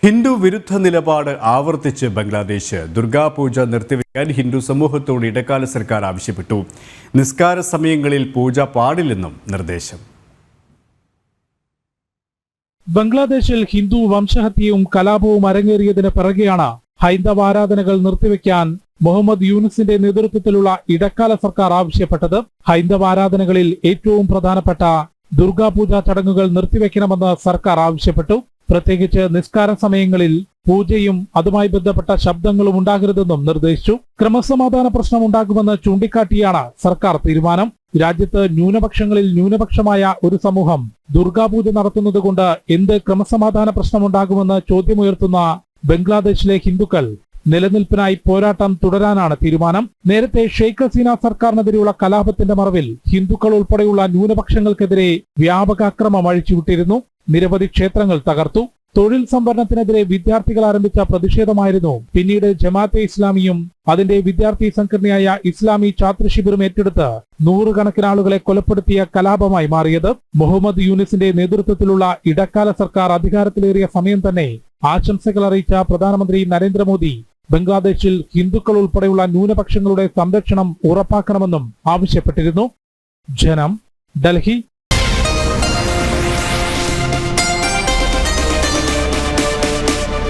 ഹിന്ദു വിരുദ്ധ നിലപാട് ആവർത്തിച്ച് ബംഗ്ലാദേശ്. ദുർഗാപൂജ നിർത്തിവെക്കാൻ ഹിന്ദു സമൂഹത്തോട് ഇടക്കാല സർക്കാർ ആവശ്യപ്പെട്ടു. നിസ്കാര സമയങ്ങളിൽ പൂജ പാടില്ലെന്നും നിർദ്ദേശം. ബംഗ്ലാദേശിൽ ഹിന്ദു വംശഹത്യയും കലാപവും അരങ്ങേറിയതിന് പിറകെയാണ് ഹൈന്ദവ ആരാധനകൾ നിർത്തിവെക്കാൻ മുഹമ്മദ് യൂനുസിന്റെ നേതൃത്വത്തിലുള്ള ഇടക്കാല സർക്കാർ ആവശ്യപ്പെട്ടത്. ഹൈന്ദവ ആരാധനകളിൽ ഏറ്റവും പ്രധാനപ്പെട്ട ദുർഗാപൂജ ചടങ്ങുകൾ നിർത്തിവെക്കണമെന്ന് സർക്കാർ ആവശ്യപ്പെട്ടു. പ്രത്യേകിച്ച് നിസ്കാര സമയങ്ങളിൽ പൂജയും അതുമായി ബന്ധപ്പെട്ട ശബ്ദങ്ങളും ഉണ്ടാകരുതെന്നും നിർദ്ദേശിച്ചു. ക്രമസമാധാന പ്രശ്നം ഉണ്ടാകുമെന്ന് ചൂണ്ടിക്കാട്ടിയാണ് സർക്കാർ തീരുമാനം. രാജ്യത്ത് ന്യൂനപക്ഷങ്ങളിൽ ന്യൂനപക്ഷമായ ഒരു സമൂഹം ദുർഗാപൂജ നടത്തുന്നത് കൊണ്ട് എന്ത് ക്രമസമാധാന പ്രശ്നമുണ്ടാകുമെന്ന് ചോദ്യമുയർത്തുന്ന ബംഗ്ലാദേശിലെ ഹിന്ദുക്കൾ നിലനിൽപ്പിനായി പോരാട്ടം തുടരാനാണ് തീരുമാനം. നേരത്തെ ഷെയ്ഖ് ഹസീന സർക്കാരിനെതിരെയുള്ള കലാപത്തിന്റെ മറവിൽ ഹിന്ദുക്കൾ ഉൾപ്പെടെയുള്ള ന്യൂനപക്ഷങ്ങൾക്കെതിരെ വ്യാപക അക്രമം അഴിച്ചുവിട്ടിരുന്നു. നിരവധി ക്ഷേത്രങ്ങൾ തകർത്തു. തൊഴിൽ സംവരണത്തിനെതിരെ വിദ്യാർത്ഥികൾ ആരംഭിച്ച പ്രതിഷേധമായിരുന്നു പിന്നീട് ജമാഅത്തെ ഇസ്ലാമിയും അതിന്റെ വിദ്യാർത്ഥി സംഘടനയായ ഇസ്ലാമി ഛാത്ര ശിബിറും ഏറ്റെടുത്ത് നൂറുകണക്കിന് ആളുകളെ കൊലപ്പെടുത്തിയ കലാപമായി മാറിയത്. മുഹമ്മദ് യൂനുസിന്റെ നേതൃത്വത്തിലുള്ള ഇടക്കാല സർക്കാർ അധികാരത്തിലേറിയ സമയം തന്നെ ആശംസകൾ അറിയിച്ച പ്രധാനമന്ത്രി നരേന്ദ്രമോദി ബംഗ്ലാദേശിൽ ഹിന്ദുക്കൾ ഉൾപ്പെടെയുള്ള ന്യൂനപക്ഷങ്ങളുടെ സംരക്ഷണം ഉറപ്പാക്കണമെന്നും ആവശ്യപ്പെട്ടിരുന്നു. ജനം, ഡൽഹി.